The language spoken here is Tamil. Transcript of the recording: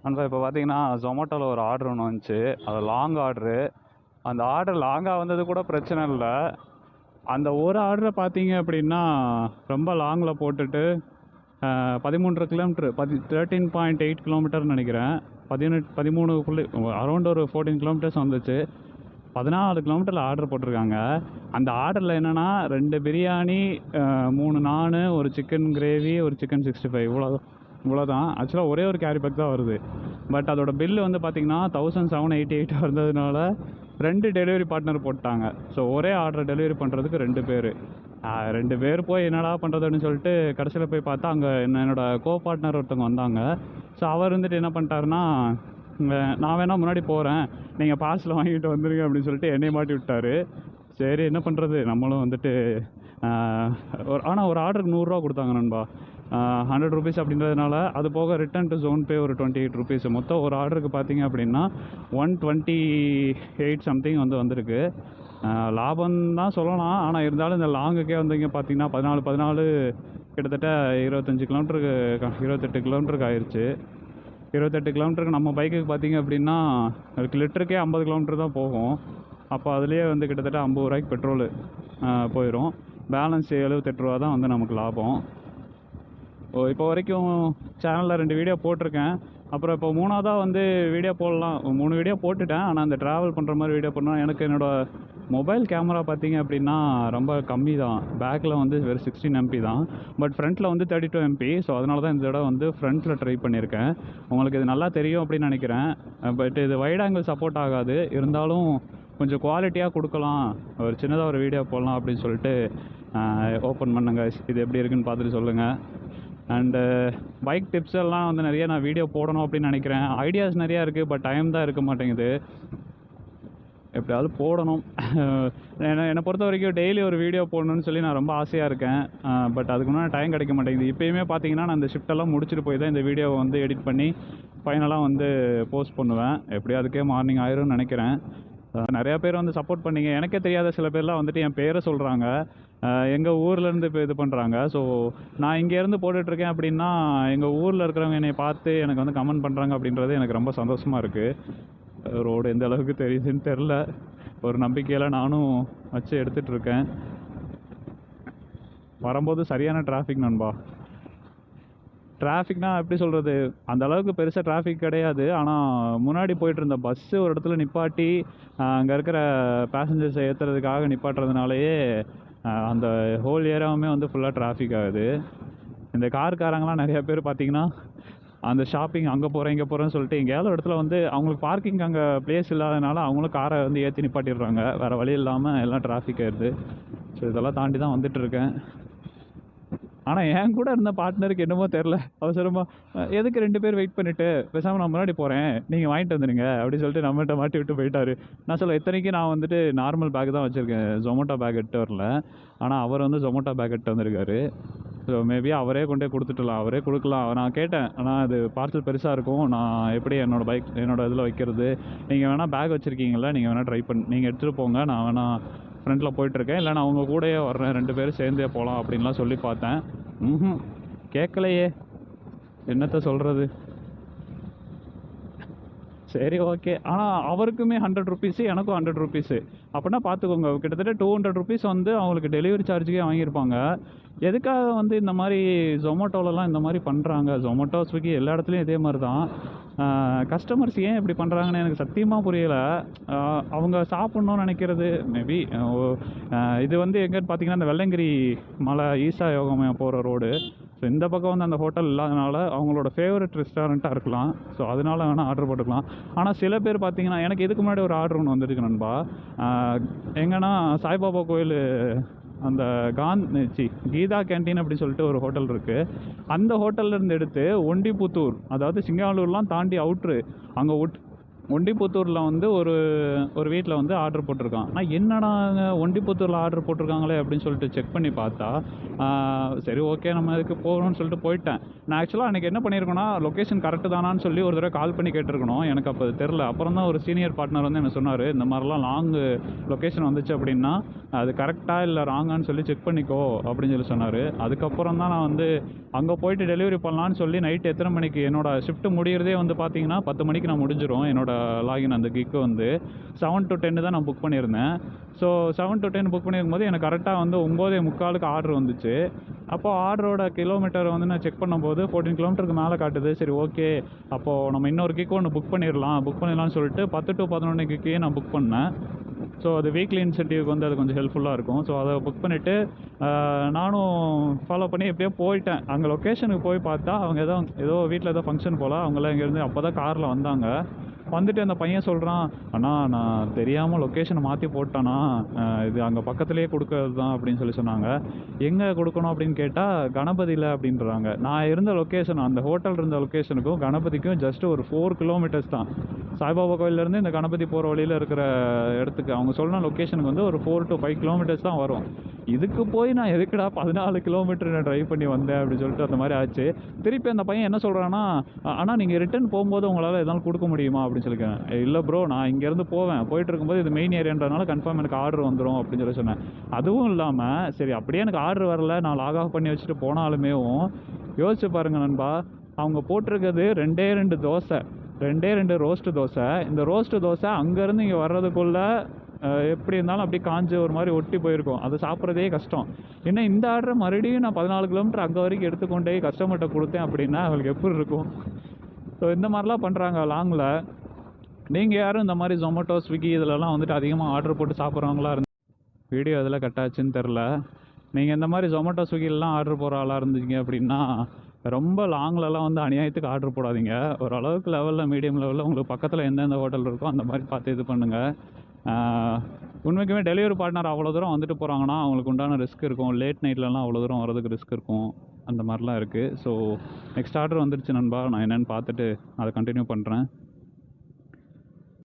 நண்பா இப்போ பார்த்தீங்கன்னா ஜொமேட்டோவில் ஒரு ஆர்டர் ஒன்று வந்துச்சு. அது லாங் ஆர்டரு. அந்த ஆர்டர் லாங்காக வந்தது கூட பிரச்சனை இல்லை. அந்த ஒரு ஆர்டரை பார்த்தீங்க அப்படின்னா ரொம்ப லாங்கில் போட்டுட்டு 13 கிலோமீட்ரு 13.8 கிலோமீட்டர்னு நினைக்கிறேன். 13 அரௌண்ட் ஒரு 14 கிலோமீட்டர்ஸ் வந்துச்சு. 14 கிலோமீட்டரில் ஆர்டர் போட்டிருக்காங்க. அந்த ஆர்டரில் என்னென்னா 2 பிரியாணி, 3 நானு, ஒரு சிக்கன் கிரேவி, ஒரு சிக்கன் 65 இவ்வளோதான். ஆக்சுவலாக ஒரே ஒரு கேரி பேக் தான் வருது. பட் அதோட பில்லு வந்து பார்த்திங்கன்னா 1788 வந்ததுனால 2 டெலிவரி பார்ட்னர் போட்டாங்க. ஸோ ஒரே ஆர்டரை டெலிவரி பண்ணுறதுக்கு 2 பேர். 2 பேர் போய் என்னடா பண்ணுறதுன்னு சொல்லிட்டு கடைசியில் போய் பார்த்தா அங்கே என்னோடய கோ பார்ட்னர் ஒருத்தவங்க வந்தாங்க. ஸோ அவர் வந்துட்டு என்ன பண்ணிட்டாருன்னா, நான் வேணால் முன்னாடி போகிறேன், நீங்கள் பார்சல் வாங்கிட்டு வந்துடுங்க அப்படின்னு சொல்லிட்டு என்னை மாட்டி விட்டார். சரி என்ன பண்ணுறது, நம்மளும் வந்துட்டு ஆனால் ஒரு ஆர்டருக்கு 100 ரூபா கொடுத்தாங்க நண்பா. 100 ருபீஸ் அப்படின்றதுனால அது போக ரிட்டன் டு ஜோன் பே ஒரு 28 ருபீஸ். மொத்தம் ஒரு ஆர்டருக்கு பார்த்தீங்க அப்படின்னா 128 சம்திங் வந்திருக்கு. லாபம் தான் சொல்லலாம். ஆனால் இருந்தாலும் இந்த லாங்குக்கே வந்தீங்க பார்த்தீங்கன்னா 14 கிட்டத்தட்ட 25 கிலோமீட்டருக்கு 28 கிலோமீட்டருக்கு ஆயிடுச்சு. 28 கிலோமீட்டருக்கு நம்ம பைக்குக்கு பார்த்தீங்க அப்படின்னா லிட்டருக்கே 50 கிலோமீட்டர் தான் போகும். அப்போ அதுலேயே வந்து கிட்டத்தட்ட 50 ரூபாய்க்கு பெட்ரோலு போயிடும். பேலன்ஸ் 78 ரூபா தான் வந்து நமக்கு லாபம். இப்போ வரைக்கும் சேனலில் 2 வீடியோ போட்டிருக்கேன். அப்புறம் இப்போ 3ஆவதாக வந்து வீடியோ போடலாம். 3 வீடியோ போட்டுட்டேன். ஆனால் அந்த ட்ராவல் பண்ணுற மாதிரி வீடியோ பண்ணால் எனக்கு என்னோடய மொபைல் கேமரா பார்த்திங்க அப்படின்னா ரொம்ப கம்மி தான். பேக்கில் வந்து வெறும் 16 MP தான். பட் ஃப்ரண்ட்டில் வந்து 32 MP. ஸோ அதனால தான் இந்த தடவை வந்து ஃப்ரண்ட்டில் ட்ரை பண்ணியிருக்கேன். உங்களுக்கு இது நல்லா தெரியும் அப்படின்னு நினைக்கிறேன். பட் இது வைட் ஆங்கிள் சப்போர்ட் ஆகாது. இருந்தாலும் கொஞ்சம் குவாலிட்டியாக கொடுக்கலாம், ஒரு சின்னதாக ஒரு வீடியோ போடலாம் அப்படின்னு சொல்லிட்டு ஓப்பன் பண்ணுங்க. இது எப்படி இருக்குன்னு பார்த்துட்டு சொல்லுங்கள். அண்டு பைக் டிப்ஸ் எல்லாம் வந்து நிறைய நான் வீடியோ போடணும் அப்படின்னு நினைக்கிறேன். ஐடியாஸ் நிறையா இருக்குது. பட் டைம் தான் இருக்க மாட்டேங்குது. எப்படியாவது போடணும். என்னை பொறுத்த வரைக்கும் டெய்லி ஒரு வீடியோ போடணும்னு சொல்லி நான் ரொம்ப ஆசையாக இருக்கேன். பட் அதுக்கு முன்னாடி டைம் கிடைக்க மாட்டேங்குது. இப்போயுமே பார்த்தீங்கன்னா நான் இந்த ஷிஃப்டெல்லாம் முடிச்சுட்டு போய் தான் இந்த வீடியோவை வந்து எடிட் பண்ணி ஃபைனலாக வந்து போஸ்ட் பண்ணுவேன். எப்படியும் அதுக்கே மார்னிங் ஆயிரும்னு நினைக்கிறேன். நிறையா பேர் வந்து சப்போர்ட் பண்ணிங்க. எனக்கே தெரியாத சில பேர்லாம் வந்துட்டு என் பேரை சொல்கிறாங்க. எங்கள் ஊர்லேருந்து இப்போ இது பண்ணுறாங்க. ஸோ நான் இங்கேருந்து போட்டுட்ருக்கேன் அப்படின்னா எங்கள் ஊரில் இருக்கிறவங்க என்னை பார்த்து எனக்கு வந்து கமெண்ட் பண்ணுறாங்க அப்படின்றது எனக்கு ரொம்ப சந்தோஷமாக இருக்குது. ரோடு எந்த அளவுக்கு தெரியுதுன்னு தெரில. ஒரு நம்பிக்கையில் நானும் வச்சு எடுத்துகிட்ருக்கேன். வரும்போது சரியான டிராஃபிக் நண்பா. டிராஃபிக்னால் எப்படி சொல்கிறது, அந்த அளவுக்கு பெருசாக டிராஃபிக் கிடையாது. ஆனால் முன்னாடி போயிட்டு இருந்த பஸ்ஸு ஒரு இடத்துல நிப்பாட்டி அங்கே இருக்கிற பேசஞ்சர்ஸை ஏற்றுறதுக்காக நிப்பாட்டுறதுனாலேயே அந்த ஹோல் ஏரியாவுமே வந்து ஃபுல்லாக டிராஃபிக் ஆகுது. இந்த காருக்காரங்களாம் நிறையா பேர் பார்த்திங்கன்னா அந்த ஷாப்பிங் அங்கே போகிறேன் இங்கே போகிறேன்னு சொல்லிட்டு எங்கேயாவது இடத்துல வந்து அவங்களுக்கு பார்க்கிங் அங்கே ப்ளேஸ் இல்லாதனால அவங்களும் காரை வந்து ஏற்றி நிப்பாட்டிடுறாங்க. வேறு வழி இல்லாமல் எல்லாம் டிராஃபிக் ஆயிடுது. ஸோ இதெல்லாம் தாண்டி தான் வந்துட்டுருக்கேன். ஆனால் என் கூட இருந்த பார்ட்னருக்கு என்னமோ தெரில, அவசரமாக எதுக்கு 2 பேர் வெயிட் பண்ணிவிட்டு பேசாமல் நான் முன்னாடி போகிறேன், நீங்கள் வாங்கிட்டு வந்துடுங்க அப்படின்னு சொல்லிட்டு நம்மகிட்ட மாட்டி விட்டு போயிட்டார். நான் சொல்ல இத்தனைக்கு நான் வந்துட்டு நார்மல் பேக் தான் வச்சுருக்கேன், ஜொமேட்டோ பேக் எடுத்து வரல. ஆனால் அவர் வந்து ஜொமேட்டோ பேக் எடுத்து வந்திருக்காரு. ஸோ மேபி அவரே கொண்டே கொடுத்துட்டலாம், அவரே கொடுக்கலாம். நான் கேட்டேன், ஆனால் அது பார்சல் பெருசாக இருக்கும், நான் எப்படி என்னோடய இதில் வைக்கிறது, நீங்கள் வேணால் பேக் வச்சுருக்கீங்களா, நீங்கள் வேணால் ட்ரை நீங்கள் எடுத்துகிட்டு போங்க, நான் வேணால் ஃப்ரண்ட்டில் போயிட்டுருக்கேன், இல்லை நான் அவங்க கூடயே வர்றேன், 2 பேரும் சேர்ந்தே போகலாம் அப்படின்லாம் சொல்லி பார்த்தேன். கேட்கலையே, என்னத்த சொல்கிறது. சரி ஓகே. ஆனால் அவருக்குமே 100 ருபீஸு, எனக்கும் 100 ருபீஸு. அப்படின்னா பார்த்துக்கோங்க, கிட்டத்தட்ட 200 ருபீஸ் வந்து அவங்களுக்கு டெலிவரி சார்ஜுக்கே வாங்கியிருப்பாங்க. எதுக்காக வந்து இந்த மாதிரி ஜொமேட்டோலலாம் இந்த மாதிரி பண்ணுறாங்க? ஜொமேட்டோ, ஸ்விக்கி எல்லா இடத்துலையும் இதே மாதிரி தான். கஸ்டமர்ஸ் ஏன் இப்படி பண்ணுறாங்கன்னு எனக்கு சத்தியமாக புரியலை. அவங்க சாப்பிட்ணுன்னு நினைக்கிறது மேபி இது வந்து எங்கேன்னு பார்த்தீங்கன்னா இந்த வெள்ளங்கிரி மலை ஈசா யோகமயம் போகிற ரோடு. ஸோ இந்த பக்கம் வந்து அந்த ஹோட்டல் இல்லாதனால அவங்களோட ஃபேவரட் ரெஸ்டாரண்ட்டாக இருக்கலாம். ஸோ அதனால் வேணால் ஆர்டர் போட்டுக்கலாம். ஆனால் சில பேர் பார்த்தீங்கன்னா எனக்கு இதுக்கு முன்னாடி ஒரு ஆர்டர் ஒன்று வந்துருக்கு நண்பா. எங்கன்னா சாய்பாபா கோயில் அந்த கீதா கேன்டீன் அப்படி சொல்லிட்டு ஒரு ஹோட்டல் இருக்குது. அந்த ஹோட்டல்லேருந்து எடுத்து ஒண்டிபுத்தூர், அதாவது சிங்காலூர்லாம் தாண்டி அவுட்ரு, அங்கே ஒண்டிப்புத்தூரில் வந்து ஒரு வீட்டில் வந்து ஆர்டர் போட்டிருக்கான். நான் என்னடா ஒண்டிப்புத்தூரில் ஆர்டர் போட்டிருக்காங்களே அப்படின்னு சொல்லிட்டு செக் பண்ணி பார்த்தா, சரி ஓகே நம்ம இதுக்கு போகணும்னு சொல்லிட்டு போயிட்டேன். நான் ஆக்சுவலாக அன்றைக்கி என்ன பண்ணியிருக்கேன்னா, லொக்கேஷன் கரெக்டு தானான்னு சொல்லி ஒரு தடவை கால் பண்ணி கேட்டிருக்கணும். எனக்கு அப்போ அது தெரில. அப்புறம் தான் ஒரு சீனியர் பார்ட்னர் வந்து என்ன சொன்னார், இந்த மாதிரிலாம் லாங்கு லொக்கேஷன் வந்துச்சு அப்படின்னா அது கரெக்டாக இல்லை ராங்கான்னு சொல்லி செக் பண்ணிக்கோ அப்படின்னு சொல்லி சொன்னார். அதுக்கப்புறம் தான் நான் வந்து அங்கே போயிட்டு டெலிவரி பண்ணலான்னு சொல்லி நைட்டு எத்தனை மணிக்கு என்னோடய ஷிஃப்ட் முடிகிறதே வந்து பார்த்தீங்கன்னா 10 மணிக்கு நான் முடிஞ்சிடும். என்னோடய லாகின் அந்த கிக்கு வந்து 7 to 10 தான் நான் புக் பண்ணியிருந்தேன். ஸோ 7 to 10 புக் பண்ணியிருக்கும்போது எனக்கு கரெக்டாக வந்து 9:45க்கு ஆர்டர் வந்துச்சு. அப்போது ஆர்டரோட கிலோமீட்டர் வந்து நான் செக் பண்ணும்போது 14 கிலோமீட்டருக்கு மேலே காட்டுது. சரி ஓகே, அப்போது நம்ம இன்னொரு கிக்கு ஒன்று புக் பண்ணிடலாம்னு சொல்லிட்டு 10 to 11 கிக்கே நான் புக் பண்ணேன். ஸோ அது வீக்லி இன்சென்டிவ்க்கு வந்து அது கொஞ்சம் ஹெல்ப்ஃபுல்லாக இருக்கும். ஸோ அதை புக் பண்ணிவிட்டு நானும் ஃபாலோ பண்ணி எப்படியோ போயிட்டேன். அங்கே லொக்கேஷனுக்கு போய் பார்த்தா அவங்க ஏதோ வீட்டில் ஏதோ ஃபங்க்ஷன் போல். அவங்களாம் இங்கேருந்து அப்போ தான் காரில் வந்தாங்க. வந்துட்டு அந்த பையன் சொல்கிறான், அண்ணா நான் தெரியாமல் லொக்கேஷனை மாற்றி போட்டேண்ணா, இது அங்கே பக்கத்துலேயே கொடுக்கறது தான் அப்படின்னு சொல்லி சொன்னாங்க. எங்கே கொடுக்கணும் அப்படின்னு கேட்டால் கணபதியில் அப்படின்றாங்க. நான் இருந்த லொக்கேஷன், அந்த ஹோட்டல் இருந்த லொக்கேஷனுக்கும் கணபதிக்கும் ஜஸ்ட் ஒரு 4 கிலோமீட்டர்ஸ் தான். சாய்பாபா கோயிலேருந்து இந்த கணபதி போகிற வழியில் இருக்கிற இடத்துக்கு அவங்க சொன்ன லொக்கேஷனுக்கு வந்து ஒரு 4 to 5 கிலோமீட்டர்ஸ் தான் வரும். இதுக்கு போய் நான் எதுக்குடா 14 கிலோமீட்டர் நான் ட்ரைவ் பண்ணி வந்தேன் அப்படின்னு சொல்லிட்டு அந்த மாதிரி ஆச்சு. திருப்பி அந்த பையன் என்ன சொல்கிறான்னா, ஆனால் நீங்கள் ரிட்டர்ன் போகும்போது உங்களால் எதாவது கொடுக்க முடியுமா அப்படின்னு சொல்லிக்கிறேன். இல்லை ப்ரோ, நான் இங்கேருந்து போயிட்டு இருக்கும்போது இது மெயின் ஏரியான்றதுனால கன்ஃபார்ம் எனக்கு ஆர்டர் வந்துடும் அப்படின்னு சொல்லி சொன்னேன். அதுவும் இல்லாமல் சரி அப்படியே எனக்கு ஆர்டர் வரல, நான் லாக் ஆஃப் பண்ணி வச்சுட்டு போனாலுமே யோசிச்சு பாருங்கள் நண்பா, அவங்க போட்டிருக்கிறது 2 தோசை, 2 ரோஸ்ட்டு தோசை. இந்த ரோஸ்ட்டு தோசை அங்கேருந்து இங்கே வர்றதுக்குள்ளே எப்படி இருந்தாலும் அப்படியே காஞ்சு ஒரு மாதிரி ஒட்டி போயிருக்கும். அதை சாப்பிட்றதே கஷ்டம். ஏன்னா இந்த ஆர்டரை மறுபடியும் நான் 14 கிலோமீட்டர் அங்கே வரைக்கும் எடுத்துக்கொண்டே கஸ்டமர்கிட்ட கொடுத்தேன் அப்படின்னா அவங்களுக்கு எப்படி இருக்கும்? ஸோ இந்த மாதிரிலாம் பண்ணுறாங்க லாங்கில். நீங்கள் யாரும் இந்த மாதிரி Zomato, Swiggy இதிலலாம் வந்துட்டு அதிகமாக ஆர்டர் போட்டு சாப்பிட்றவங்களா வீடியோ எதில் கட் ஆச்சுன்னு தெரில. நீங்கள் இந்த மாதிரி Zomato, Swiggyலாம் ஆர்டர் போகிற ஆளாக இருந்தீங்க அப்படின்னா ரொம்ப லாங்லலாம் வந்து அநியாயத்துக்கு ஆர்டர் போடாதீங்க. ஓரளவுக்கு லெவலில், மீடியம் லெவலில் உங்களுக்கு பக்கத்தில் எந்தெந்த ஹோட்டல் இருக்கோ அந்த மாதிரி பார்த்து இது பண்ணுங்கள். உண்மைக்குமே டெலிவரி பார்ட்னர் அவ்வளோ தூரம் வந்துட்டு போகிறாங்கன்னா அவங்களுக்கு உண்டான ரிஸ்க் இருக்கும். லேட் நைட்லலாம் அவ்வளோ தூரம் வரதுக்கு ரிஸ்க் இருக்கும். அந்த மாதிரிலாம் இருக்குது. ஸோ நெக்ஸ்ட் ஆர்டர் வந்துடுச்சு நண்பா. நான் என்னென்னு பார்த்துட்டு அதை கண்டினியூ பண்ணுறேன்.